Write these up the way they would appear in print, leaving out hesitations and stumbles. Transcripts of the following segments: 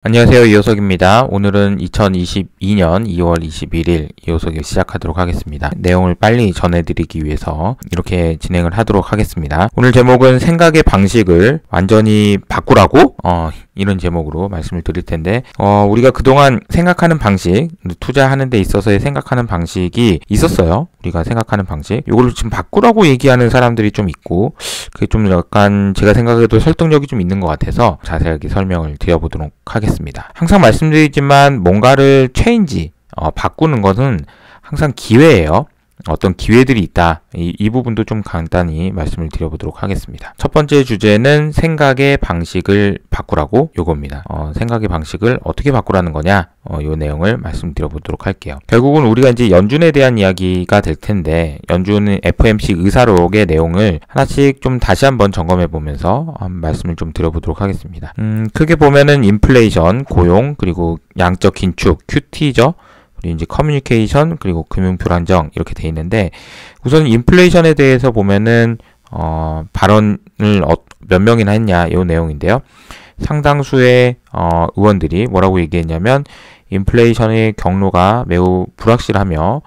안녕하세요. 이호석입니다. 오늘은 2022년 2월 21일 이호석이 시작하도록 하겠습니다. 내용을 빨리 전해드리기 위해서 이렇게 진행을 하도록 하겠습니다. 오늘 제목은 생각의 방식을 완전히 바꾸라고? 이런 제목으로 말씀을 드릴 텐데 우리가 그동안 생각하는 방식, 투자하는 데 있어서의 생각하는 방식이 있었어요. 우리가 생각하는 방식. 이걸 지금 바꾸라고 얘기하는 사람들이 좀 있고 그게 좀 약간 제가 생각해도 설득력이 좀 있는 것 같아서 자세하게 설명을 드려보도록 하겠습니다. 항상 말씀드리지만 뭔가를 바꾸는 것은 항상 기회예요. 어떤 기회들이 있다. 이 부분도 좀 간단히 말씀을 드려보도록 하겠습니다. 첫 번째 주제는 생각의 방식을 바꾸라고 요겁니다. 생각의 방식을 어떻게 바꾸라는 거냐? 요 내용을 말씀드려보도록 할게요. 결국은 우리가 이제 연준에 대한 이야기가 될 텐데 연준은 FOMC 의사록의 내용을 하나씩 좀 다시 한번 점검해 보면서 말씀을 좀 드려보도록 하겠습니다. 크게 보면은 인플레이션, 고용, 그리고 양적 긴축, QT죠. 그리고 이제 커뮤니케이션 그리고 금융 불안정 이렇게 돼 있는데 우선 인플레이션에 대해서 보면은 발언을 몇 명이나 했냐 이 내용인데요. 상당수의 의원들이 뭐라고 얘기했냐면 인플레이션의 경로가 매우 불확실하며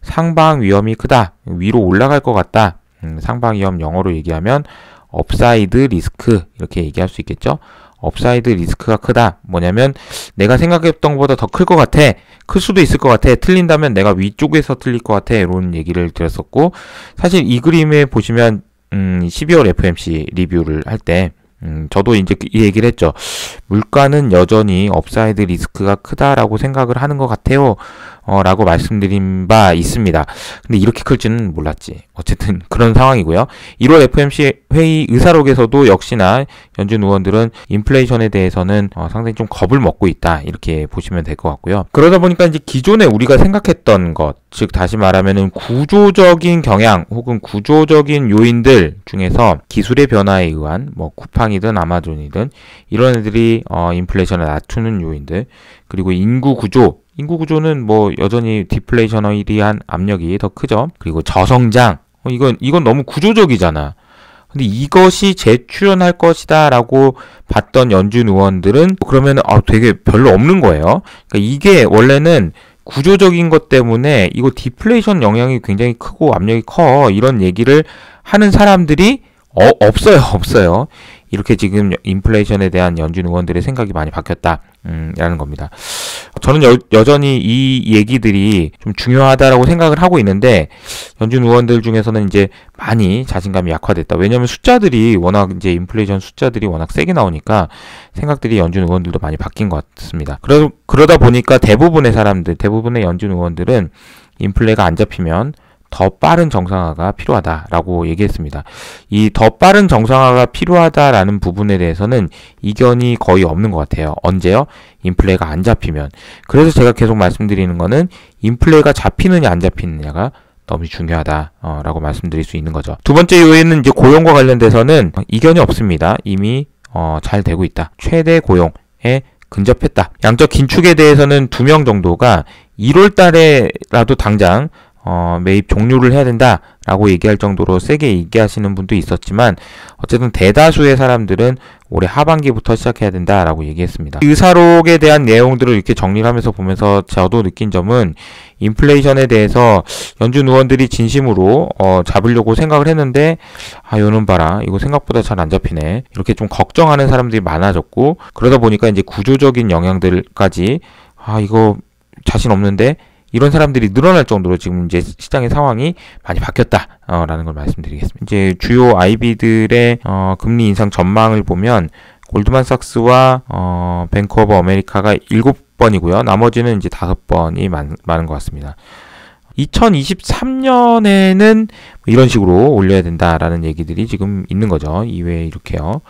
상방 위험이 크다. 위로 올라갈 것 같다. 상방 위험 영어로 얘기하면 업사이드 리스크 이렇게 얘기할 수 있겠죠. 업사이드 리스크가 크다. 뭐냐면 내가 생각했던 것보다 더 클 것 같아. 클 수도 있을 것 같아. 틀린다면 내가 위쪽에서 틀릴 것 같아. 이런 얘기를 드렸었고 사실 이 그림에 보시면 12월 FOMC 리뷰를 할 때 저도 이제 이 얘기를 했죠. 물가는 여전히 업사이드 리스크가 크다라고 생각을 하는 것 같아요. 라고 말씀드린 바 있습니다. 근데 이렇게 클지는 몰랐지. 어쨌든 그런 상황이고요. 1월 FOMC 회의 의사록에서도 역시나 연준 의원들은 인플레이션에 대해서는 상당히 좀 겁을 먹고 있다. 이렇게 보시면 될 것 같고요. 그러다 보니까 이제 기존에 우리가 생각했던 것, 즉 다시 말하면은 구조적인 경향 혹은 구조적인 요인들 중에서 기술의 변화에 의한 뭐 쿠팡이든 아마존이든 이런 애들이 인플레이션을 낮추는 요인들 그리고 인구구조는 뭐 여전히 디플레이셔너리한 압력이 더 크죠. 그리고 저성장. 이건 너무 구조적이잖아. 근데 이것이 재출현할 것이다 라고 봤던 연준 의원들은 그러면 되게 별로 없는 거예요. 그러니까 이게 원래는 구조적인 것 때문에 이거 디플레이션 영향이 굉장히 크고 압력이 커. 이런 얘기를 하는 사람들이 없어요. 이렇게 지금 인플레이션에 대한 연준 의원들의 생각이 많이 바뀌었다. 라는 겁니다. 저는 여전히 이 얘기들이 좀 중요하다라고 생각을 하고 있는데 연준 의원들 중에서는 이제 많이 자신감이 약화됐다. 왜냐하면 이제 인플레이션 숫자들이 워낙 세게 나오니까 생각들이 연준 의원들도 많이 바뀐 것 같습니다. 그러다 보니까 대부분의 연준 의원들은 인플레가 안 잡히면 더 빠른 정상화가 필요하다라고 얘기했습니다. 이 더 빠른 정상화가 필요하다라는 부분에 대해서는 이견이 거의 없는 것 같아요. 언제요? 인플레가 안 잡히면. 그래서 제가 계속 말씀드리는 거는 인플레가 잡히느냐 안 잡히느냐가 너무 중요하다라고 말씀드릴 수 있는 거죠. 두 번째 요인은 이제 고용과 관련돼서는 이견이 없습니다. 이미 잘 되고 있다. 최대 고용에 근접했다. 양적 긴축에 대해서는 2명 정도가 1월 달에라도 당장 매입 종료를 해야 된다라고 얘기할 정도로 세게 얘기하시는 분도 있었지만 어쨌든 대다수의 사람들은 올해 하반기부터 시작해야 된다라고 얘기했습니다. 의사록에 대한 내용들을 이렇게 정리를 하면서 보면서 저도 느낀 점은 인플레이션에 대해서 연준 의원들이 진심으로 잡으려고 생각을 했는데 요놈 봐라 이거 생각보다 잘 안 잡히네 이렇게 좀 걱정하는 사람들이 많아졌고 그러다 보니까 이제 구조적인 영향들까지 이거 자신 없는데 이런 사람들이 늘어날 정도로 지금 이제 시장의 상황이 많이 바뀌었다라는 걸 말씀드리겠습니다. 이제 주요 IB들의 금리 인상 전망을 보면 골드만삭스와 뱅크 오브 아메리카가 7번이고요. 나머지는 이제 5번이 많은 것 같습니다. 2023년에는 이런 식으로 올려야 된다라는 얘기들이 지금 있는 거죠. 이외에 이렇게요.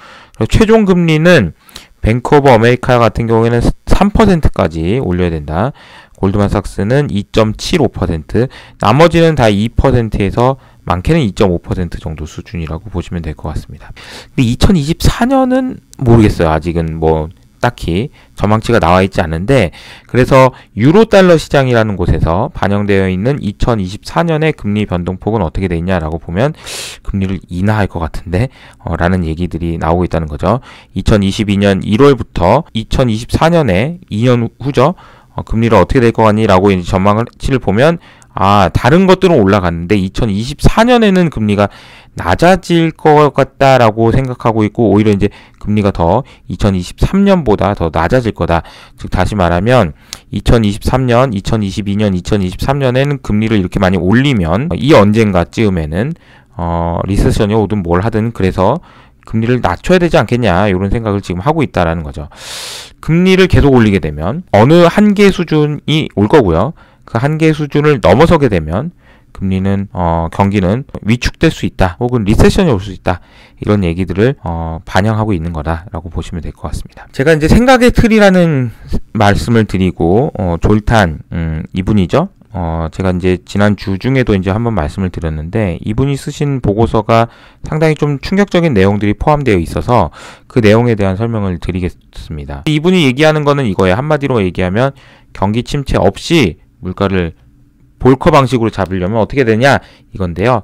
최종 금리는 뱅크 오브 아메리카 같은 경우에는 3%까지 올려야 된다. 골드만삭스는 2.75%, 나머지는 다 2%에서 많게는 2.5% 정도 수준이라고 보시면 될 것 같습니다. 근데 2024년은 모르겠어요. 아직은 뭐 딱히 전망치가 나와 있지 않은데, 그래서 유로 달러 시장이라는 곳에서 반영되어 있는 2024년의 금리 변동폭은 어떻게 돼 있냐라고 보면 금리를 인하할 것 같은데 라는 얘기들이 나오고 있다는 거죠. 2022년 1월부터 2024년에 2년 후죠. 금리를 어떻게 될 것 같니? 라고 이제 전망치를 보면 다른 것들은 올라갔는데 2024년에는 금리가 낮아질 것 같다라고 생각하고 있고, 오히려 이제 금리가 더 2023년보다 더 낮아질 거다. 즉 다시 말하면 2023년, 2022년, 2023년에는 금리를 이렇게 많이 올리면 이 언젠가쯤에는 리세션이 오든 뭘 하든 그래서 금리를 낮춰야 되지 않겠냐, 이런 생각을 지금 하고 있다라는 거죠. 금리를 계속 올리게 되면 어느 한계 수준이 올 거고요. 그 한계 수준을 넘어서게 되면 금리는 경기는 위축될 수 있다, 혹은 리세션이 올 수 있다, 이런 얘기들을 반영하고 있는 거다라고 보시면 될 것 같습니다. 제가 이제 생각의 틀이라는 말씀을 드리고 졸탄 이분이죠. 제가 이제 지난 주 중에도 이제 한번 말씀을 드렸는데, 이분이 쓰신 보고서가 상당히 좀 충격적인 내용들이 포함되어 있어서 그 내용에 대한 설명을 드리겠습니다. 이분이 얘기하는 거는 이거예요. 한마디로 얘기하면 경기 침체 없이 물가를 볼커 방식으로 잡으려면 어떻게 되냐, 이건데요.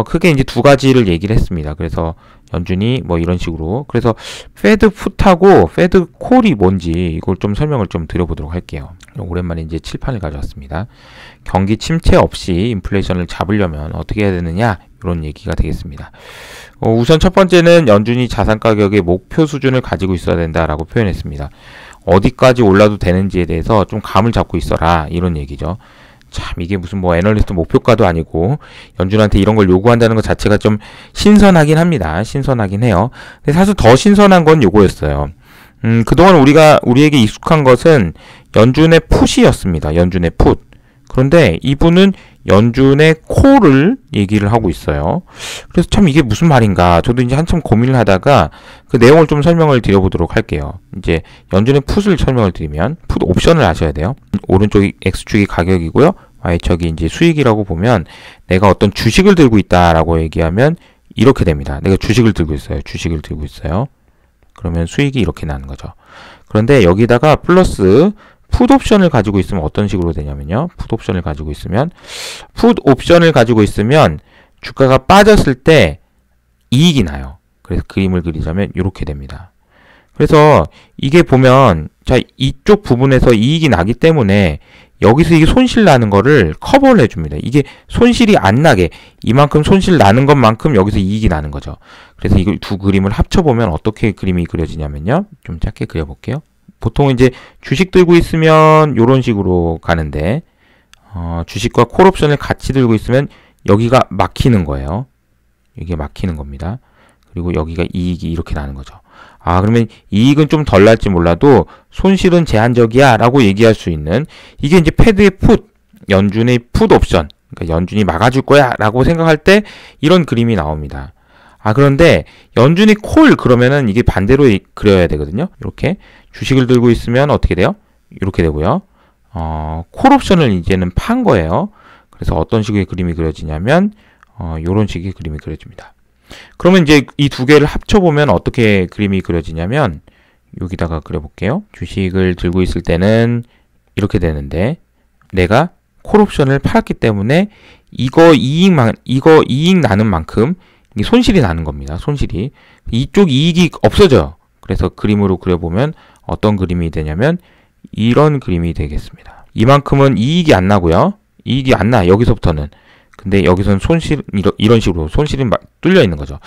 크게 이제 두 가지를 얘기를 했습니다. 그래서 연준이 뭐 이런 식으로, 그래서 페드 풋하고 페드 콜이 뭔지 이걸 좀 설명을 좀 드려보도록 할게요. 오랜만에 이제 칠판을 가져왔습니다. 경기 침체 없이 인플레이션을 잡으려면 어떻게 해야 되느냐, 이런 얘기가 되겠습니다. 우선 첫 번째는 연준이 자산 가격의 목표 수준을 가지고 있어야 된다라고 표현했습니다. 어디까지 올라도 되는지에 대해서 좀 감을 잡고 있어라, 이런 얘기죠. 참 이게 무슨 뭐 애널리스트 목표가도 아니고 연준한테 이런 걸 요구한다는 것 자체가 좀 신선하긴 합니다. 신선하긴 해요. 근데 사실 더 신선한 건 요거였어요. 그동안 우리에게 익숙한 것은 연준의 풋이었습니다. 연준의 풋. 그런데 이분은 연준의 콜을 얘기를 하고 있어요. 그래서 참 이게 무슨 말인가, 저도 이제 한참 고민을 하다가 그 내용을 좀 설명을 드려보도록 할게요. 이제 연준의 풋을 설명을 드리면, 풋 옵션을 아셔야 돼요. 오른쪽이 X축이 가격이고요, Y축이 이제 수익이라고 보면, 내가 어떤 주식을 들고 있다라고 얘기하면 이렇게 됩니다. 내가 주식을 들고 있어요. 주식을 들고 있어요. 그러면 수익이 이렇게 나는 거죠. 그런데 여기다가 플러스 풋 옵션을 가지고 있으면 어떤 식으로 되냐면요. 풋 옵션을 가지고 있으면 주가가 빠졌을 때 이익이 나요. 그래서 그림을 그리자면 이렇게 됩니다. 그래서 이게 보면, 자, 이쪽 부분에서 이익이 나기 때문에 여기서 이게 손실 나는 거를 커버를 해줍니다. 이게 손실이 안 나게, 이만큼 손실 나는 것만큼 여기서 이익이 나는 거죠. 그래서 이걸 두 그림을 합쳐보면 어떻게 그림이 그려지냐면요. 좀 짧게 그려볼게요. 보통 이제 주식 들고 있으면 이런 식으로 가는데, 주식과 콜옵션을 같이 들고 있으면 여기가 막히는 거예요. 이게 막히는 겁니다. 그리고 여기가 이익이 이렇게 나는 거죠. 그러면 이익은 좀 덜 날지 몰라도 손실은 제한적이야 라고 얘기할 수 있는, 이게 이제 패드의 풋, 연준의 풋 옵션, 그러니까 연준이 막아줄 거야 라고 생각할 때 이런 그림이 나옵니다. 그런데 연준이 콜, 그러면은 이게 반대로 그려야 되거든요. 이렇게 주식을 들고 있으면 어떻게 돼요? 이렇게 되고요. 콜 옵션을 이제는 판 거예요. 그래서 어떤 식의 그림이 그려지냐면 이런 식의 그림이 그려집니다. 그러면 이제 이 두 개를 합쳐보면 어떻게 그림이 그려지냐면, 여기다가 그려볼게요. 주식을 들고 있을 때는 이렇게 되는데, 내가 콜옵션을 팔았기 때문에 이거 이익 나는 만큼 손실이 나는 겁니다. 손실이. 이쪽 이익이 없어져요. 그래서 그림으로 그려보면 어떤 그림이 되냐면 이런 그림이 되겠습니다. 이만큼은 이익이 안 나고요. 이익이 안 나, 여기서부터는. 근데 여기서는 손실, 이런 식으로 손실이 뚫려 있는 거죠.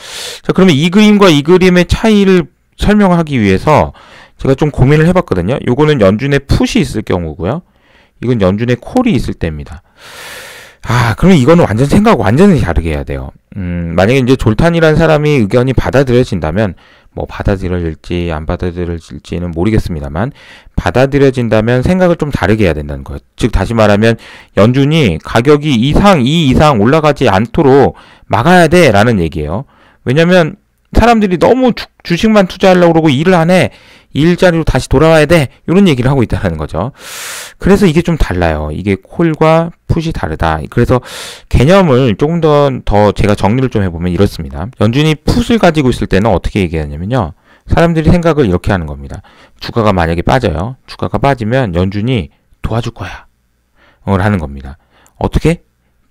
자, 그러면 이 그림과 이 그림의 차이를 설명하기 위해서 제가 좀 고민을 해봤거든요. 요거는 연준의 풋이 있을 경우고요. 이건 연준의 콜이 있을 때입니다. 그러면 이거는 완전히 다르게 해야 돼요. 만약에 이제 졸탄이라는 사람이 의견이 받아들여진다면, 뭐 받아들여질지 안 받아들여질지는 모르겠습니다만, 받아들여진다면 생각을 좀 다르게 해야 된다는 거예요. 즉 다시 말하면 연준이 가격이 이 이상 올라가지 않도록 막아야 돼 라는 얘기예요. 왜냐면 사람들이 너무 주식만 투자하려고 그러고 일을 안 해, 일자리로 다시 돌아와야 돼, 이런 얘기를 하고 있다는 거죠. 그래서 이게 좀 달라요. 이게 콜과 풋이 다르다. 그래서 개념을 조금 더 제가 정리를 좀 해보면 이렇습니다. 연준이 풋을 가지고 있을 때는 어떻게 얘기하냐면요, 사람들이 생각을 이렇게 하는 겁니다. 주가가 만약에 빠져요. 주가가 빠지면 연준이 도와줄 거야. 라는 겁니다. 어떻게?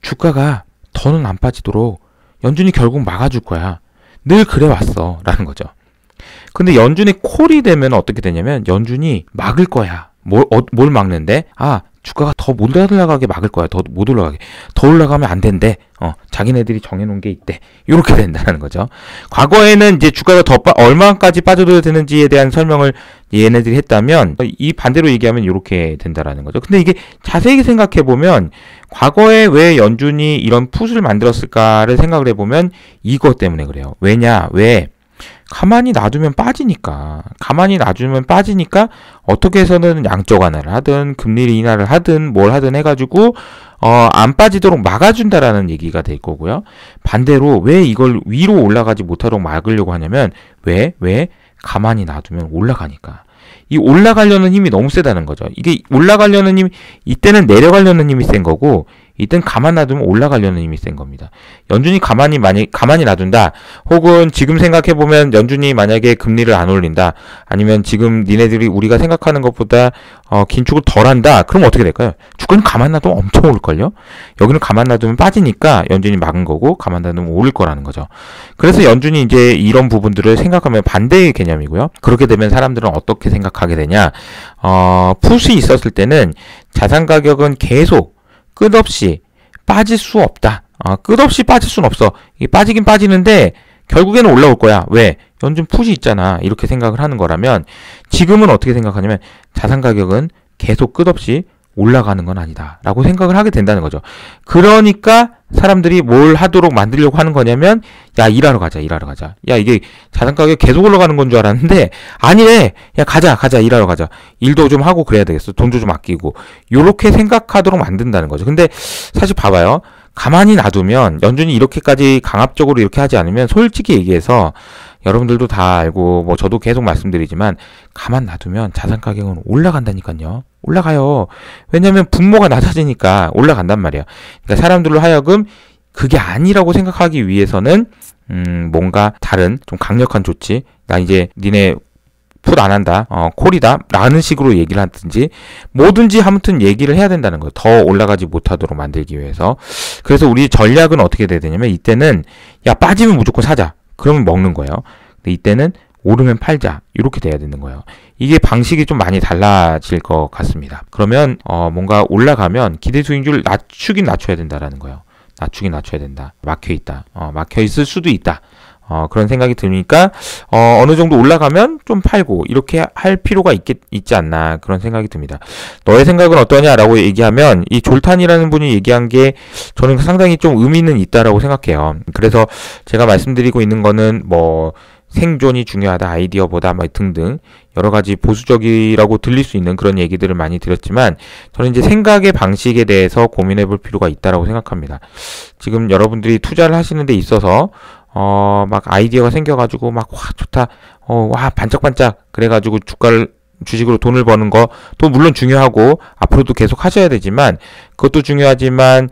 주가가 더는 안 빠지도록 연준이 결국 막아줄 거야. 늘 그래왔어. 라는 거죠. 근데 연준이 콜이 되면 어떻게 되냐면 연준이 막을 거야. 뭘 막는데? 주가가 더 못 올라가게 막을 거야. 더 못 올라가게. 더 올라가면 안 된대. 자기네들이 정해놓은 게 있대. 이렇게 된다는 거죠. 과거에는 이제 주가가 얼마까지 빠져도 되는지에 대한 설명을 얘네들이 했다면, 이 반대로 얘기하면 이렇게 된다라는 거죠. 근데 이게 자세히 생각해보면, 과거에 왜 연준이 이런 풋을 만들었을까를 생각을 해보면, 이것 때문에 그래요. 왜? 가만히 놔두면 빠지니까. 어떻게 해서는 양적 완화를 하든 금리 인하를 하든 뭘 하든 해가지고 안 빠지도록 막아준다라는 얘기가 될 거고요. 반대로 왜 이걸 위로 올라가지 못하도록 막으려고 하냐면 왜? 가만히 놔두면 올라가니까. 이 올라가려는 힘이 너무 세다는 거죠. 이게 올라가려는 힘, 이때는 내려가려는 힘이 센 거고, 이때는 가만 놔두면 올라가려는 힘이 센 겁니다. 연준이 가만히 놔둔다. 혹은 지금 생각해보면 연준이 만약에 금리를 안 올린다. 아니면 지금 니네들이 우리가 생각하는 것보다 긴축을 덜 한다. 그럼 어떻게 될까요? 주가는 가만 놔두면 엄청 오를걸요? 여기는 가만 놔두면 빠지니까 연준이 막은 거고, 가만 놔두면 오를 거라는 거죠. 그래서 연준이 이제 이런 부분들을 생각하면 반대의 개념이고요. 그렇게 되면 사람들은 어떻게 생각하게 되냐? 풋이 있었을 때는 자산 가격은 계속 끝없이 빠질 수 없다. 끝없이 빠질 수는 없어. 이게 빠지긴 빠지는데 결국에는 올라올 거야. 왜? 연준 풋이 있잖아. 이렇게 생각을 하는 거라면 지금은 어떻게 생각하냐면 자산 가격은 계속 끝없이 올라가는 건 아니다. 라고 생각을 하게 된다는 거죠. 그러니까 사람들이 뭘 하도록 만들려고 하는 거냐면 야, 일하러 가자. 야, 이게 자산 가격이 계속 올라가는 건 줄 알았는데 아니래. 야, 가자. 일하러 가자. 일도 좀 하고 그래야 되겠어. 돈도 좀 아끼고. 요렇게 생각하도록 만든다는 거죠. 근데 사실 봐봐요. 가만히 놔두면 연준이 이렇게까지 강압적으로 이렇게 하지 않으면 솔직히 얘기해서 여러분들도 다 알고 뭐 저도 계속 말씀드리지만 가만 놔두면 자산 가격은 올라간다니까요. 올라가요. 왜냐면 분모가 낮아지니까 올라간단 말이야. 그러니까 사람들로 하여금 그게 아니라고 생각하기 위해서는 뭔가 다른 좀 강력한 조치, 나 이제 니네 풋 안 한다, 콜이다 라는 식으로 얘기를 하든지 뭐든지 아무튼 얘기를 해야 된다는 거예요. 더 올라가지 못하도록 만들기 위해서. 그래서 우리 전략은 어떻게 돼야 되냐면 이때는 야, 빠지면 무조건 사자. 그러면 먹는 거예요. 근데 이때는 오르면 팔자. 이렇게 돼야 되는 거예요. 이게 방식이 좀 많이 달라질 것 같습니다. 그러면 뭔가 올라가면 기대 수익률 낮춰야 된다라는 거예요. 낮춰야 된다. 막혀있다. 막혀있을 수도 있다. 그런 생각이 드니까 어느 정도 올라가면 좀 팔고 이렇게 할 필요가 있지 않나 그런 생각이 듭니다. 너의 생각은 어떠냐라고 얘기하면 이 졸탄이라는 분이 얘기한 게 저는 상당히 좀 의미는 있다라고 생각해요. 그래서 제가 말씀드리고 있는 거는 뭐 생존이 중요하다, 아이디어보다 뭐 등등 여러 가지 보수적이라고 들릴 수 있는 그런 얘기들을 많이 드렸지만 저는 이제 생각의 방식에 대해서 고민해 볼 필요가 있다라고 생각합니다. 지금 여러분들이 투자를 하시는 데 있어서 막 아이디어가 생겨가지고 막 와 좋다, 와 반짝반짝 그래가지고 주식으로 돈을 버는 거 또 물론 중요하고 앞으로도 계속 하셔야 되지만 그것도 중요하지만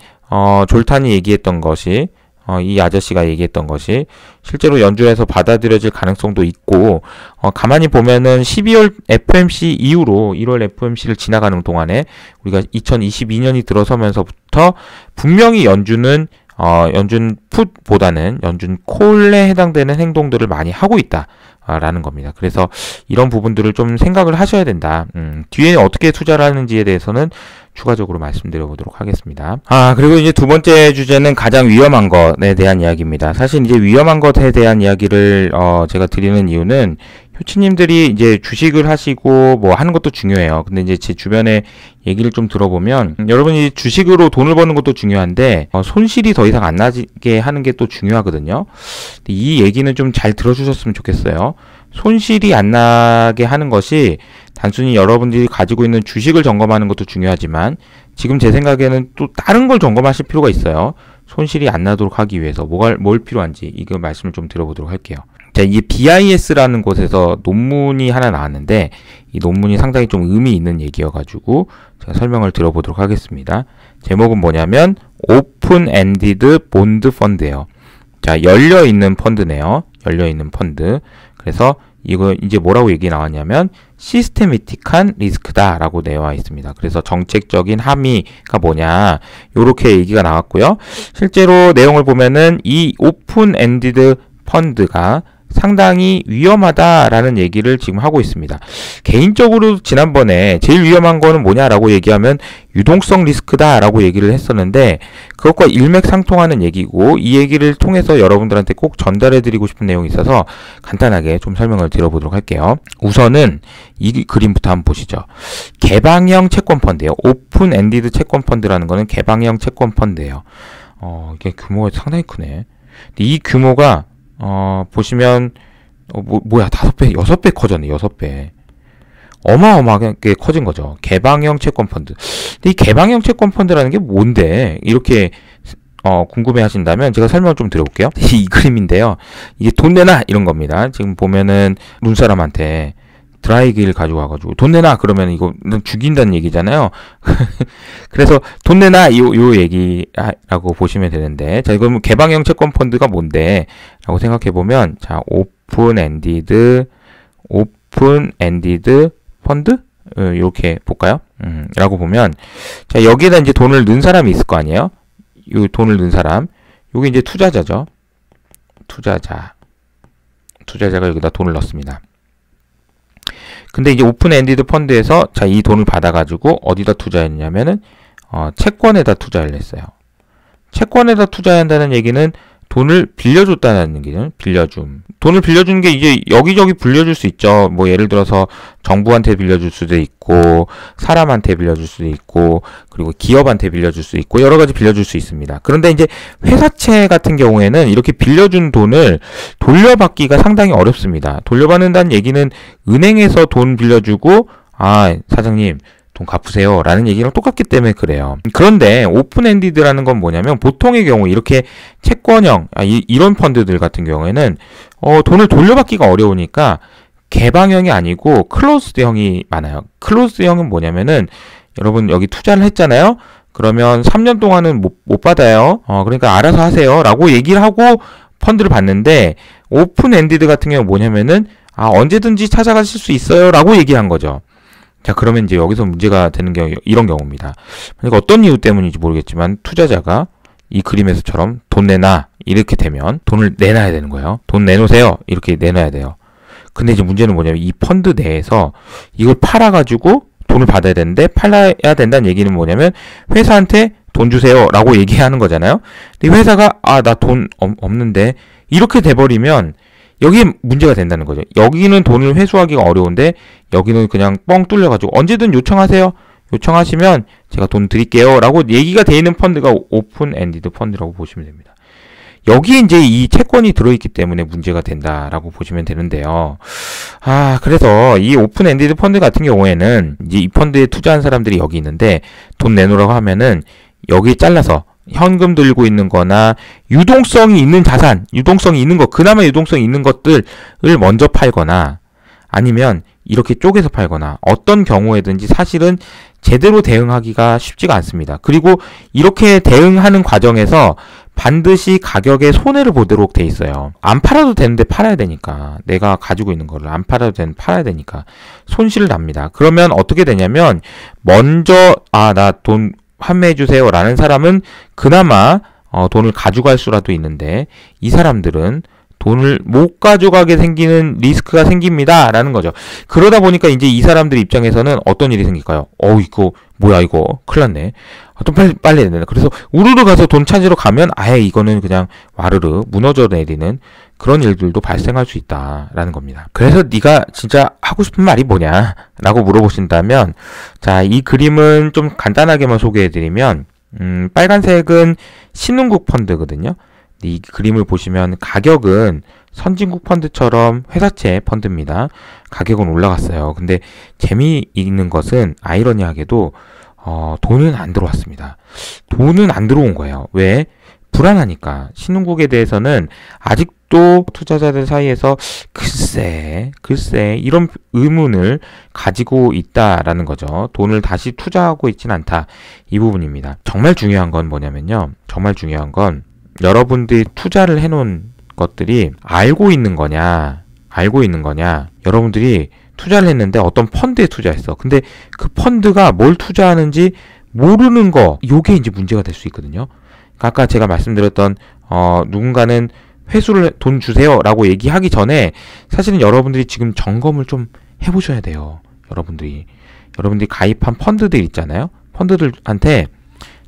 졸탄이 얘기했던 것이 이 아저씨가 얘기했던 것이 실제로 연준에서 받아들여질 가능성도 있고 가만히 보면은 12월 FOMC 이후로 1월 FOMC를 지나가는 동안에 우리가 2022년이 들어서면서부터 분명히 연준 풋보다는 연준 콜에 해당되는 행동들을 많이 하고 있다. 라는 겁니다. 그래서 이런 부분들을 좀 생각을 하셔야 된다. 뒤에 어떻게 투자를 하는지에 대해서는 추가적으로 말씀드려 보도록 하겠습니다. 그리고 이제 두 번째 주제는 가장 위험한 것에 대한 이야기입니다. 사실 이제 위험한 것에 대한 이야기를 제가 드리는 이유는 효치님들이 이제 주식을 하시고 뭐 하는 것도 중요해요. 근데 이제 제 주변에 얘기를 좀 들어보면 여러분이 주식으로 돈을 버는 것도 중요한데 손실이 더 이상 안 나게 하는 게 또 중요하거든요. 이 얘기는 좀 잘 들어주셨으면 좋겠어요. 손실이 안 나게 하는 것이 단순히 여러분들이 가지고 있는 주식을 점검하는 것도 중요하지만 지금 제 생각에는 또 다른 걸 점검하실 필요가 있어요. 손실이 안 나도록 하기 위해서 뭘 필요한지 이거 말씀을 좀 드려보도록 할게요. 자, 이게 BIS라는 곳에서 논문이 하나 나왔는데 이 논문이 상당히 좀 의미 있는 얘기여가지고 제가 설명을 들어보도록 하겠습니다. 제목은 뭐냐면 오픈엔디드 본드 펀드예요. 자, 열려있는 펀드네요. 열려있는 펀드. 그래서 이거 이제 뭐라고 얘기 나왔냐면 시스테미틱한 리스크다라고 되어 있습니다. 그래서 정책적인 함의가 뭐냐 요렇게 얘기가 나왔고요. 실제로 내용을 보면은 이 오픈 엔디드 펀드가 상당히 위험하다라는 얘기를 지금 하고 있습니다. 개인적으로 지난번에 제일 위험한 거는 뭐냐라고 얘기하면 유동성 리스크다라고 얘기를 했었는데 그것과 일맥상통하는 얘기고 이 얘기를 통해서 여러분들한테 꼭 전달해드리고 싶은 내용이 있어서 간단하게 좀 설명을 드려보도록 할게요. 우선은 이 그림부터 한번 보시죠. 개방형 채권 펀드예요. 오픈 엔디드 채권 펀드라는 거는 개방형 채권 펀드예요. 이게 규모가 상당히 크네. 이 규모가 보시면, 뭐야, 5배, 6배 커졌네, 6배. 어마어마하게 커진 거죠. 개방형 채권 펀드. 근데 이 개방형 채권 펀드라는 게 뭔데? 이렇게, 궁금해 하신다면 제가 설명을 좀 드려볼게요. 이 그림인데요. 이게 돈 내놔! 이런 겁니다. 지금 보면은, 눈사람한테 드라이기를 가져와가지고, 돈 내놔! 그러면 이거 죽인다는 얘기잖아요. 그래서 돈 내놔! 요 얘기라고 보시면 되는데, 자, 그럼 개방형 채권 펀드가 뭔데? 라고 생각해보면, 자, 오픈 엔디드 펀드? 이렇게 볼까요? 라고 보면, 자, 여기에다 이제 돈을 넣은 사람이 있을 거 아니에요? 요 돈을 넣은 사람. 요게 이제 투자자죠. 투자자가 여기다 돈을 넣습니다. 근데 이제 오픈 엔디드 펀드에서 자, 이 돈을 받아가지고 어디다 투자했냐면은, 채권에다 투자를 했어요. 채권에다 투자한다는 얘기는 돈을 빌려줬다는 얘기는 빌려줌. 돈을 빌려주는 게 이제 여기저기 빌려줄 수 있죠. 뭐 예를 들어서 정부한테 빌려줄 수도 있고 사람한테 빌려줄 수도 있고 그리고 기업한테 빌려줄 수 있고 여러 가지 빌려줄 수 있습니다. 그런데 이제 회사채 같은 경우에는 이렇게 빌려준 돈을 돌려받기가 상당히 어렵습니다. 돌려받는다는 얘기는 은행에서 돈 빌려주고 사장님 돈 갚으세요 라는 얘기랑 똑같기 때문에 그래요. 그런데 오픈엔디드라는 건 뭐냐면 보통의 경우 이렇게 채권형 이런 펀드들 같은 경우에는 돈을 돌려받기가 어려우니까 개방형이 아니고 클로즈드형이 많아요. 클로즈드형은 뭐냐면은 여러분 여기 투자를 했잖아요. 그러면 3년 동안은 못 받아요. 그러니까 알아서 하세요 라고 얘기를 하고 펀드를 받는데 오픈엔디드 같은 경우는 뭐냐면은 언제든지 찾아가실 수 있어요 라고 얘기한 거죠. 자, 그러면 이제 여기서 문제가 되는 경우, 이런 경우입니다. 그러니까 어떤 이유 때문인지 모르겠지만, 투자자가 이 그림에서처럼 돈 내놔. 이렇게 되면 돈을 내놔야 되는 거예요. 돈 내놓으세요. 이렇게 내놔야 돼요. 근데 이제 문제는 뭐냐면, 이 펀드 내에서 이걸 팔아가지고 돈을 받아야 되는데, 팔아야 된다는 얘기는 뭐냐면, 회사한테 돈 주세요. 라고 얘기하는 거잖아요. 근데 회사가, 나 돈 없는데, 이렇게 돼버리면, 여기에 문제가 된다는 거죠. 여기는 돈을 회수하기가 어려운데 여기는 그냥 뻥 뚫려가지고 언제든 요청하세요. 요청하시면 제가 돈 드릴게요 라고 얘기가 돼 있는 펀드가 오픈 엔디드 펀드라고 보시면 됩니다. 여기에 이제 이 채권이 들어있기 때문에 문제가 된다라고 보시면 되는데요. 그래서 이 오픈 엔디드 펀드 같은 경우에는 이제 이 펀드에 투자한 사람들이 여기 있는데 돈 내놓으라고 하면은 여기 잘라서 현금 들고 있는 거나 유동성이 있는 자산, 유동성이 있는 것, 그나마 유동성이 있는 것들을 먼저 팔거나 아니면 이렇게 쪼개서 팔거나 어떤 경우에든지 사실은 제대로 대응하기가 쉽지가 않습니다. 그리고 이렇게 대응하는 과정에서 반드시 가격에 손해를 보도록 돼 있어요. 안 팔아도 되는데 팔아야 되니까 내가 가지고 있는 거를 안 팔아도 되는데 팔아야 되니까 손실을 납니다. 그러면 어떻게 되냐면 먼저 나 돈 판매해주세요 라는 사람은 그나마 돈을 가져갈 수라도 있는데 이 사람들은 돈을 못 가져가게 생기는 리스크가 생깁니다 라는 거죠. 그러다 보니까 이제 이 사람들 입장에서는 어떤 일이 생길까요? 이거 뭐야 이거 큰일 났네. 돈 빨리 해야 된다. 그래서 우르르 가서 돈 찾으러 가면 아예 이거는 그냥 와르르 무너져 내리는 그런 일들도 발생할 수 있다라는 겁니다. 그래서 네가 진짜 하고 싶은 말이 뭐냐 라고 물어보신다면 자, 이 그림은 좀 간단하게만 소개해드리면 빨간색은 신흥국 펀드거든요. 이 그림을 보시면 가격은 선진국 펀드처럼 회사채 펀드입니다. 가격은 올라갔어요. 근데 재미있는 것은 아이러니하게도 돈은 안 들어왔습니다. 돈은 안 들어온 거예요. 왜? 불안하니까. 신흥국에 대해서는 아직도 투자자들 사이에서 글쎄 이런 의문을 가지고 있다라는 거죠. 돈을 다시 투자하고 있진 않다. 이 부분입니다. 정말 중요한 건 뭐냐면요. 정말 중요한 건 여러분들이 투자를 해놓은 것들이 알고 있는 거냐 알고 있는 거냐? 여러분들이 투자를 했는데 어떤 펀드에 투자했어. 근데 그 펀드가 뭘 투자하는지 모르는 거, 요게 이제 문제가 될 수 있거든요. 그러니까 아까 제가 말씀드렸던 누군가는 회수를 돈 주세요 라고 얘기하기 전에 사실은 여러분들이 지금 점검을 좀 해보셔야 돼요. 여러분들이 가입한 펀드들 있잖아요. 펀드들한테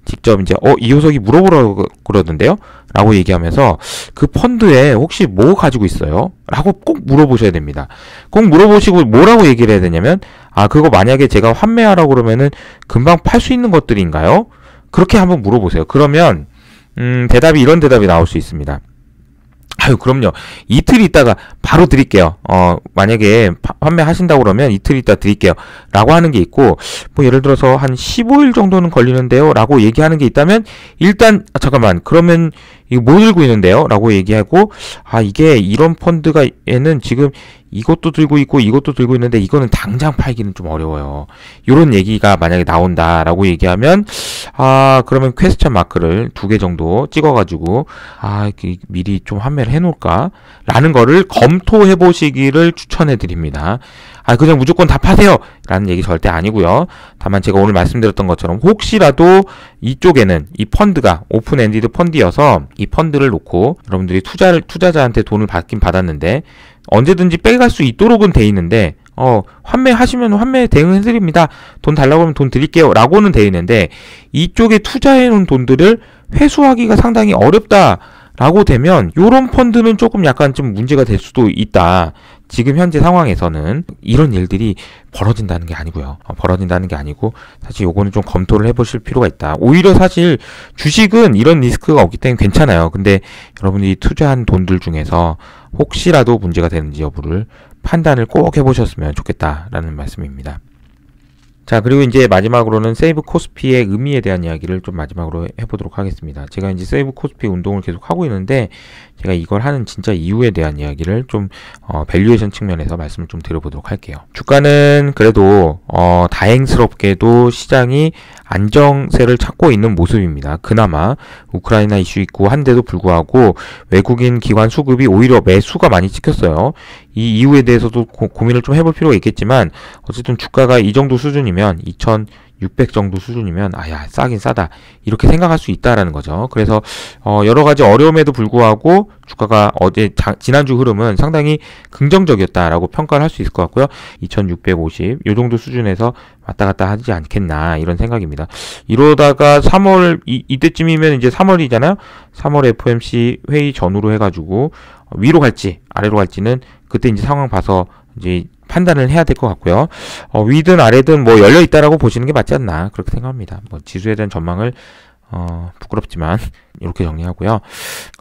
직접 이제 이 녀석이 물어보라고 그러던데요? 라고 얘기하면서 그 펀드에 혹시 뭐 가지고 있어요? 라고 꼭 물어보셔야 됩니다. 꼭 물어보시고 뭐라고 얘기를 해야 되냐면 그거 만약에 제가 환매하라고 그러면은 금방 팔 수 있는 것들인가요? 그렇게 한번 물어보세요. 그러면 대답이 이런 대답이 나올 수 있습니다. 그럼요. 이틀 있다가 바로 드릴게요. 만약에 판매하신다고 그러면 이틀 있다 드릴게요. 라고 하는 게 있고, 뭐 예를 들어서 한 15일 정도는 걸리는데요. 라고 얘기하는 게 있다면, 일단, 잠깐만, 그러면 이거 뭐 들고 있는데요? 라고 얘기하고, 이게 이런 펀드가 얘는 지금 이것도 들고 있고 이것도 들고 있는데 이거는 당장 팔기는 좀 어려워요. 요런 얘기가 만약에 나온다라고 얘기하면 그러면 퀘스천 마크를 2개 정도 찍어가지고 미리 좀 판매를 해놓을까? 라는 거를 검토해 보시기를 추천해 드립니다. 그냥 무조건 다 파세요! 라는 얘기 절대 아니고요. 다만 제가 오늘 말씀드렸던 것처럼 혹시라도 이쪽에는 이 펀드가 오픈엔디드 펀드여서 이 펀드를 놓고 여러분들이 투자자한테 돈을 받긴 받았는데 언제든지 빼갈 수 있도록은 돼 있는데 환매하시면 환매 대응해드립니다. 돈 달라고 하면 돈 드릴게요. 라고는 돼 있는데 이쪽에 투자해놓은 돈들을 회수하기가 상당히 어렵다. 라고 되면 요런 펀드는 조금 약간 좀 문제가 될 수도 있다. 지금 현재 상황에서는 이런 일들이 벌어진다는 게 아니고요. 벌어진다는 게 아니고 사실 요거는 좀 검토를 해보실 필요가 있다. 오히려 사실 주식은 이런 리스크가 없기 때문에 괜찮아요. 근데 여러분이 투자한 돈들 중에서 혹시라도 문제가 되는지 여부를 판단을 꼭 해보셨으면 좋겠다라는 말씀입니다. 자, 그리고 이제 마지막으로는 세이브 코스피의 의미에 대한 이야기를 좀 마지막으로 해보도록 하겠습니다. 제가 이제 세이브 코스피 운동을 계속 하고 있는데 제가 이걸 하는 진짜 이유에 대한 이야기를 좀 밸류에이션 측면에서 말씀을 좀 드려보도록 할게요. 주가는 그래도 다행스럽게도 시장이 안정세를 찾고 있는 모습입니다. 그나마 우크라이나 이슈 있고 한데도 불구하고 외국인 기관 수급이 오히려 매수가 많이 찍혔어요. 이 이유에 대해서도 고민을 좀 해볼 필요가 있겠지만 어쨌든 주가가 이 정도 수준이면 2,600 정도 수준이면 싸긴 싸다 이렇게 생각할 수 있다라는 거죠. 그래서 여러 가지 어려움에도 불구하고 주가가 지난주 흐름은 상당히 긍정적이었다라고 평가를 할 수 있을 것 같고요. 2,650 이 정도 수준에서 왔다 갔다 하지 않겠나 이런 생각입니다. 이러다가 3월 이때쯤이면 이제 3월이잖아요. 3월 FOMC 회의 전후로 해가지고 위로 갈지 아래로 갈지는 그때 이제 상황 봐서 이제 판단을 해야 될 것 같고요. 위든 아래든 뭐 열려 있다라고 보시는 게 맞지 않나 그렇게 생각합니다. 뭐 지수에 대한 전망을 부끄럽지만 이렇게 정리하고요.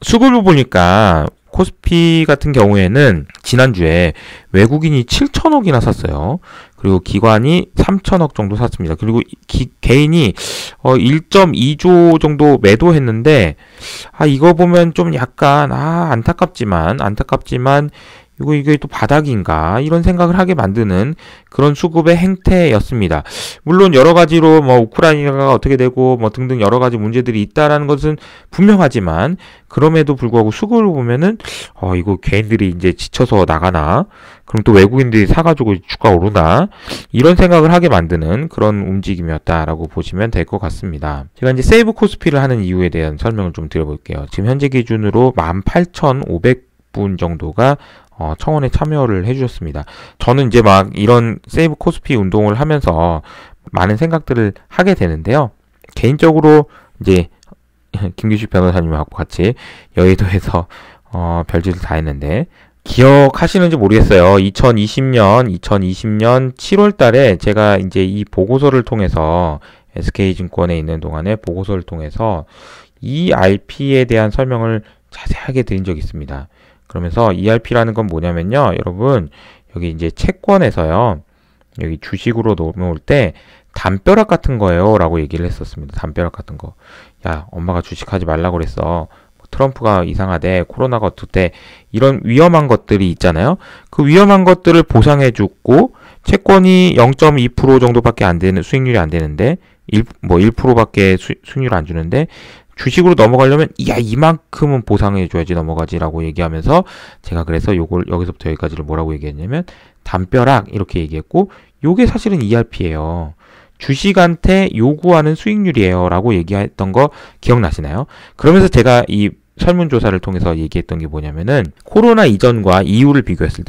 수급을 보니까 코스피 같은 경우에는 지난주에 외국인이 7천억이나 샀어요. 그리고 기관이 3천억 정도 샀습니다. 그리고 개인이 1.2조 정도 매도했는데 이거 보면 좀 약간 안타깝지만 이게 또 바닥인가 이런 생각을 하게 만드는 그런 수급의 행태였습니다. 물론 여러 가지로 뭐 우크라이나가 어떻게 되고 뭐 등등 여러 가지 문제들이 있다라는 것은 분명하지만 그럼에도 불구하고 수급을 보면은 이거 개인들이 이제 지쳐서 나가나 그럼 또 외국인들이 사가지고 주가 오르나 이런 생각을 하게 만드는 그런 움직임이었다라고 보시면 될 것 같습니다. 제가 이제 세이브 코스피를 하는 이유에 대한 설명을 좀 드려볼게요. 지금 현재 기준으로 18,500분 정도가 청원에 참여를 해주셨습니다. 저는 이제 막 이런 세이브 코스피 운동을 하면서 많은 생각들을 하게 되는데요. 개인적으로 이제 김규식 변호사님하고 같이 여의도에서 별짓을 다 했는데 기억하시는지 모르겠어요. 2020년 7월 달에 제가 이제 이 보고서를 통해서 SK증권에 있는 동안에 보고서를 통해서 ERP에 대한 설명을 자세하게 드린 적이 있습니다. 그러면서 ERP라는 건 뭐냐면요. 여러분, 여기 이제 채권에서요. 여기 주식으로 넘어올 때 담벼락 같은 거예요. 라고 얘기를 했었습니다. 담벼락 같은 거. 야, 엄마가 주식하지 말라고 그랬어. 트럼프가 이상하대. 코로나가 어떻대. 이런 위험한 것들이 있잖아요. 그 위험한 것들을 보상해주고 채권이 0.2% 정도밖에 안 되는 수익률이 안 되는데 1%밖에 수익률 안 주는데 주식으로 넘어가려면 야 이만큼은 보상해줘야지 넘어가지라고 얘기하면서 제가 그래서 요걸 여기서부터 여기까지를 뭐라고 얘기했냐면 담벼락 이렇게 얘기했고 요게 사실은 ERP예요. 주식한테 요구하는 수익률이에요 라고 얘기했던 거 기억나시나요? 그러면서 제가 이 설문조사를 통해서 얘기했던 게 뭐냐면은 코로나 이전과 이후를 비교했을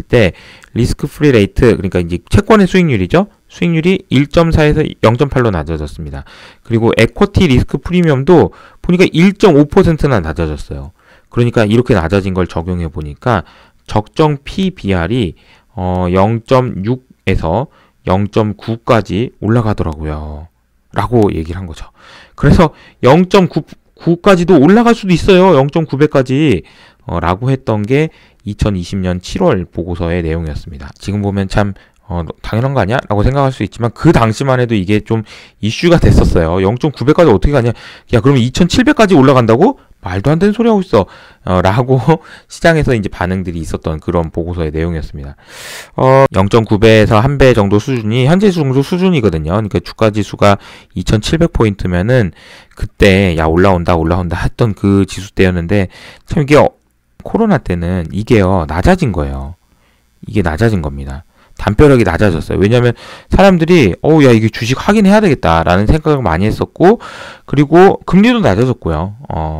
때 리스크 프리 레이트 그러니까 이제 채권의 수익률이죠. 수익률이 1.4에서 0.8로 낮아졌습니다. 그리고 에쿼티 리스크 프리미엄도 보니까 1.5%나 낮아졌어요. 그러니까 이렇게 낮아진 걸 적용해 보니까 적정 PBR이 0.6에서 0.9까지 올라가더라고요. 라고 얘기를 한 거죠. 그래서 0.9까지도 올라갈 수도 있어요. 0.9배까지 라고 했던 게 2020년 7월 보고서의 내용이었습니다. 지금 보면 참 당연한 거 아니야? 라고 생각할 수 있지만 그 당시만 해도 이게 좀 이슈가 됐었어요. 0.9배까지 어떻게 가냐? 야 그러면 2,700까지 올라간다고? 말도 안 되는 소리 하고 있어. 라고 시장에서 이제 반응들이 있었던 그런 보고서의 내용이었습니다. 0.9배에서 1배 정도 수준이 현재 정도 수준이거든요. 그러니까 주가 지수가 2,700포인트면은 그때 야 올라온다 했던 그 지수대였는데 참 이게 코로나 때는 이게요 낮아진 거예요. 이게 낮아진 겁니다. 담벼락이 낮아졌어요. 왜냐하면 사람들이 야 이게 주식 하긴 해야 되겠다라는 생각을 많이 했었고 그리고 금리도 낮아졌고요.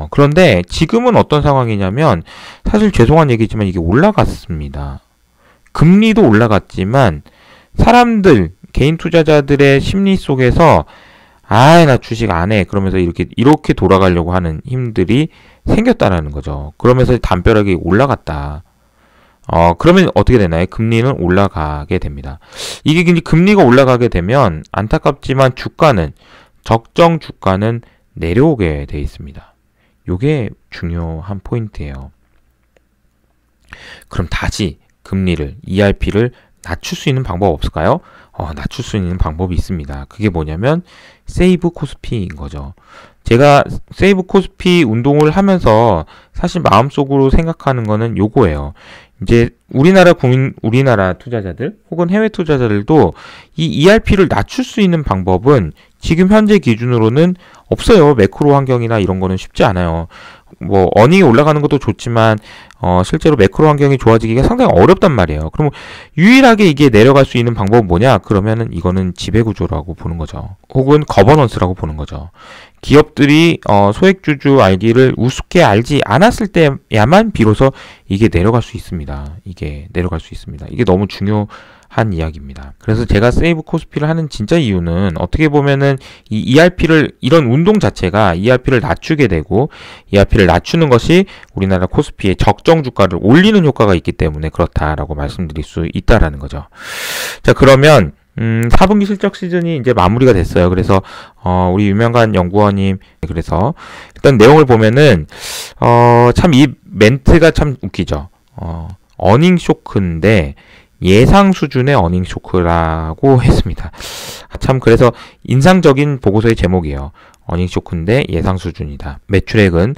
그런데 지금은 어떤 상황이냐면 사실 죄송한 얘기지만 이게 올라갔습니다. 금리도 올라갔지만 사람들 개인 투자자들의 심리 속에서 나 주식 안 해. 그러면서 이렇게 돌아가려고 하는 힘들이 생겼다라는 거죠. 그러면서 담벼락이 올라갔다. 그러면 어떻게 되나요? 금리는 올라가게 됩니다. 이게 이제 금리가 올라가게 되면 안타깝지만 적정 주가는 내려오게 돼 있습니다. 요게 중요한 포인트예요. 그럼 다시 금리를, ERP를 낮출 수 있는 방법 없을까요? 낮출 수 있는 방법이 있습니다. 그게 뭐냐면 세이브 코스피인 거죠. 제가 세이브 코스피 운동을 하면서 사실 마음속으로 생각하는 거는 요거예요. 이제 우리나라 투자자들 혹은 해외 투자자들도 이 ERP를 낮출 수 있는 방법은 지금 현재 기준으로는 없어요. 매크로 환경이나 이런 거는 쉽지 않아요. 뭐 어닝이 올라가는 것도 좋지만 실제로 매크로 환경이 좋아지기가 상당히 어렵단 말이에요. 그럼 유일하게 이게 내려갈 수 있는 방법은 뭐냐? 그러면은 이거는 지배구조라고 보는 거죠. 혹은 거버넌스라고 보는 거죠. 기업들이 소액주주 알기를 우습게 알지 않았을 때야만 비로소 이게 내려갈 수 있습니다. 이게 너무 중요한 이야기입니다. 그래서 제가 세이브 코스피를 하는 진짜 이유는 어떻게 보면은 이 ERP를 이런 운동 자체가 ERP를 낮추게 되고 ERP를 낮추는 것이 우리나라 코스피의 적정 주가를 올리는 효과가 있기 때문에 그렇다라고 말씀드릴 수 있다라는 거죠. 자, 그러면 4분기 실적 시즌이 이제 마무리가 됐어요. 그래서 우리 유명한 연구원님 그래서 일단 내용을 보면은 참 이 멘트가 참 웃기죠. 어닝 쇼크인데 예상 수준의 어닝 쇼크라고 했습니다. 참 그래서 인상적인 보고서의 제목이에요. 어닝 쇼크인데 예상 수준이다. 매출액은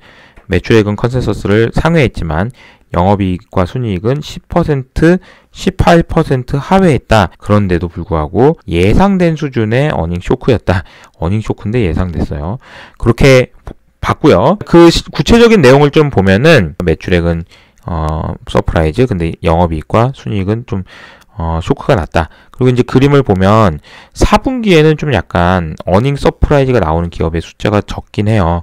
컨센서스를 상회했지만 영업이익과 순이익은 10%, 18% 하회했다. 그런데도 불구하고 예상된 수준의 어닝 쇼크였다. 어닝 쇼크인데 예상됐어요. 그렇게 봤고요. 그 구체적인 내용을 좀 보면은 매출액은 서프라이즈, 근데 영업이익과 순이익은 좀 쇼크가 났다. 그리고 이제 그림을 보면 4분기에는 좀 약간 어닝 서프라이즈가 나오는 기업의 숫자가 적긴 해요.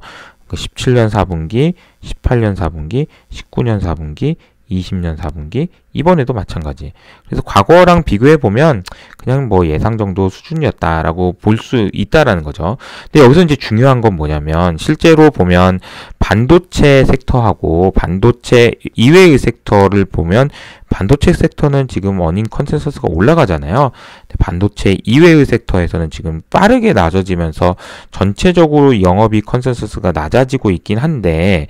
17년 4분기, 18년 4분기, 19년 4분기, 20년 4분기, 이번에도 마찬가지. 그래서 과거랑 비교해 보면 그냥 뭐 예상 정도 수준이었다라고 볼 수 있다라는 거죠. 근데 여기서 이제 중요한 건 뭐냐면 실제로 보면 반도체 섹터하고 반도체 이외의 섹터를 보면 반도체 섹터는 지금 어닝 컨센서스가 올라가잖아요. 반도체 이외의 섹터에서는 지금 빠르게 낮아지면서 전체적으로 영업이익 컨센서스가 낮아지고 있긴 한데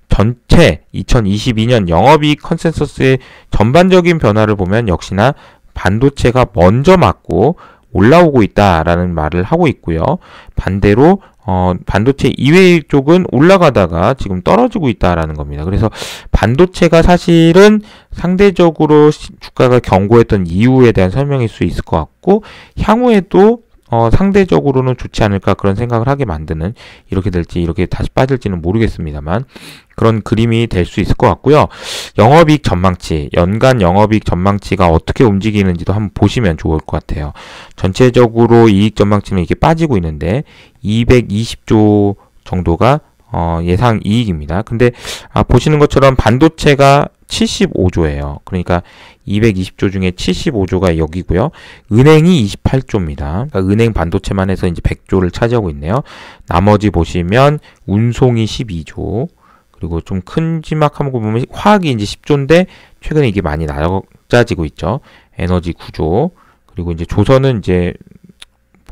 전체 2022년 영업이익 컨센서스의 전반적인 변화를 보면 역시나 반도체가 먼저 맞고 올라오고 있다라는 말을 하고 있고요. 반대로 반도체 이외의 쪽은 올라가다가 지금 떨어지고 있다라는 겁니다. 그래서 반도체가 사실은 상대적으로 주가가 견고했던 이유에 대한 설명일 수 있을 것 같고 향후에도 상대적으로는 좋지 않을까 그런 생각을 하게 만드는, 이렇게 될지 이렇게 다시 빠질지는 모르겠습니다만 그런 그림이 될 수 있을 것 같고요. 영업이익 전망치, 연간 영업이익 전망치가 어떻게 움직이는지도 한번 보시면 좋을 것 같아요. 전체적으로 이익 전망치는 이렇게 빠지고 있는데 220조 정도가 예상 이익입니다. 근데 보시는 것처럼 반도체가 75조예요. 그러니까 220조 중에 75조가 여기고요. 은행이 28조입니다. 그러니까 은행 반도체만 해서 이제 100조를 차지하고 있네요. 나머지 보시면 운송이 12조, 그리고 좀 큼지막한 거 보면 화학이 이제 10조인데 최근에 이게 많이 낮아지고 있죠. 에너지 9조, 그리고 이제 조선은 이제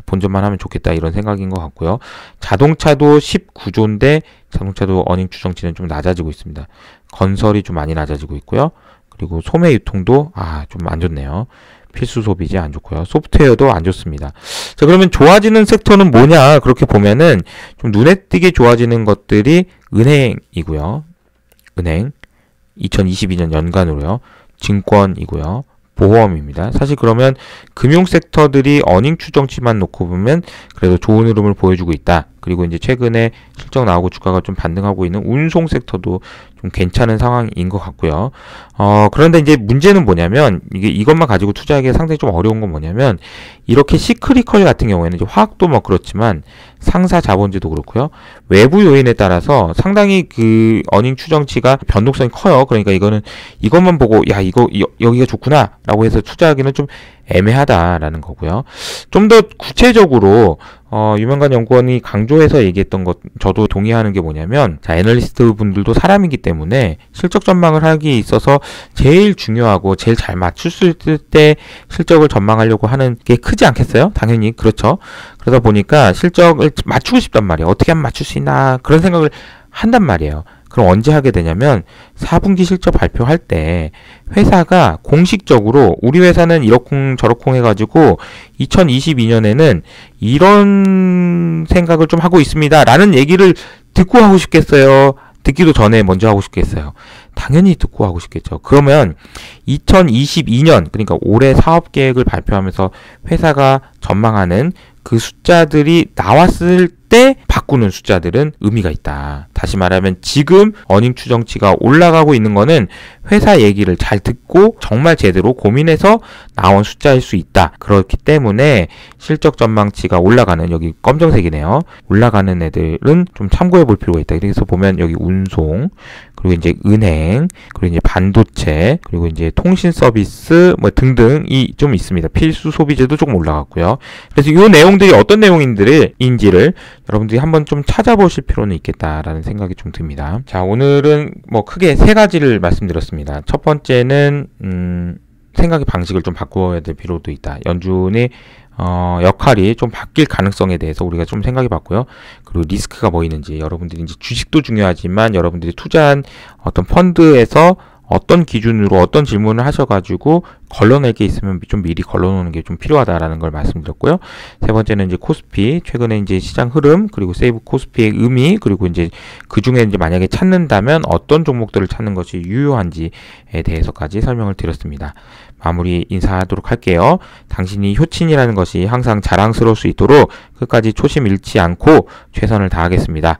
본전만 하면 좋겠다 이런 생각인 것 같고요. 자동차도 19조인데 자동차도 어닝 추정치는 좀 낮아지고 있습니다. 건설이 좀 많이 낮아지고 있고요. 그리고 소매 유통도 좀 안 좋네요. 필수 소비재 안 좋고요. 소프트웨어도 안 좋습니다. 자, 그러면 좋아지는 섹터는 뭐냐? 그렇게 보면은 좀 눈에 띄게 좋아지는 것들이 은행이고요. 은행 2022년 연간으로요. 증권이고요. 보험입니다. 사실 그러면 금융 섹터들이 어닝 추정치만 놓고 보면 그래도 좋은 흐름을 보여주고 있다. 그리고 이제 최근에 실적 나오고 주가가 좀 반등하고 있는 운송 섹터도 좀 괜찮은 상황인 것 같고요. 그런데 이제 문제는 뭐냐면 이것만 가지고 투자하기 상당히 좀 어려운 건 뭐냐면 이렇게 시크리컬 같은 경우에는 이제 화학도 뭐 그렇지만 상사 자본주도 그렇고요. 외부 요인에 따라서 상당히 그 어닝 추정치가 변동성이 커요. 그러니까 이것만 보고 여기가 좋구나라고 해서 투자하기는 좀 애매하다라는 거고요. 좀 더 구체적으로 유명관 연구원이 강조해서 얘기했던 것 저도 동의하는 게 뭐냐면 애널리스트 분들도 사람이기 때문에 실적 전망을 하기 있어서 제일 중요하고 제일 잘 맞출 수 있을 때 실적을 전망하려고 하는 게 크지 않겠어요? 당연히 그렇죠. 그러다 보니까 실적을 맞추고 싶단 말이에요. 어떻게 하면 맞출 수 있나 그런 생각을 한단 말이에요. 그럼 언제 하게 되냐면 4분기 실적 발표할 때 회사가 공식적으로 우리 회사는 이러쿵 저러쿵 해가지고 2022년에는 이런 생각을 좀 하고 있습니다 라는 얘기를 듣고 하고 싶겠어요? 듣기도 전에 먼저 하고 싶겠어요? 당연히 듣고 하고 싶겠죠. 그러면 2022년 그러니까 올해 사업계획을 발표하면서 회사가 전망하는 그 숫자들이 나왔을 때 바꾸는 숫자들은 의미가 있다. 다시 말하면 지금 어닝 추정치가 올라가고 있는 거는 회사 얘기를 잘 듣고 정말 제대로 고민해서 나온 숫자일 수 있다. 그렇기 때문에 실적 전망치가 올라가는 여기 검정색이네요. 올라가는 애들은 좀 참고해 볼 필요가 있다. 그래서 보면 여기 운송, 그리고 이제 은행, 그리고 이제 반도체, 그리고 이제 통신 서비스 뭐 등등이 좀 있습니다. 필수 소비재도 조금 올라갔고요. 그래서 이 내용들이 어떤 내용인지를 여러분들이 한번 좀 찾아보실 필요는 있겠다라는 생각이 좀 듭니다. 자, 오늘은 뭐 크게 세 가지를 말씀드렸습니다. 첫 번째는 생각의 방식을 좀 바꿔야 될 필요도 있다. 연준의 역할이 좀 바뀔 가능성에 대해서 우리가 좀 생각해 봤고요. 그리고 리스크가 뭐 있는지, 여러분들이 이제 주식도 중요하지만 여러분들이 투자한 어떤 펀드에서 어떤 기준으로 어떤 질문을 하셔가지고 걸러낼 게 있으면 좀 미리 걸러놓는 게 좀 필요하다라는 걸 말씀드렸고요. 세 번째는 이제 코스피, 최근에 이제 시장 흐름, 그리고 세이브 코스피의 의미, 그리고 이제 그 중에 이제 만약에 찾는다면 어떤 종목들을 찾는 것이 유효한지에 대해서까지 설명을 드렸습니다. 마무리 인사하도록 할게요. 당신이 효친이라는 것이 항상 자랑스러울 수 있도록 끝까지 초심 잃지 않고 최선을 다하겠습니다.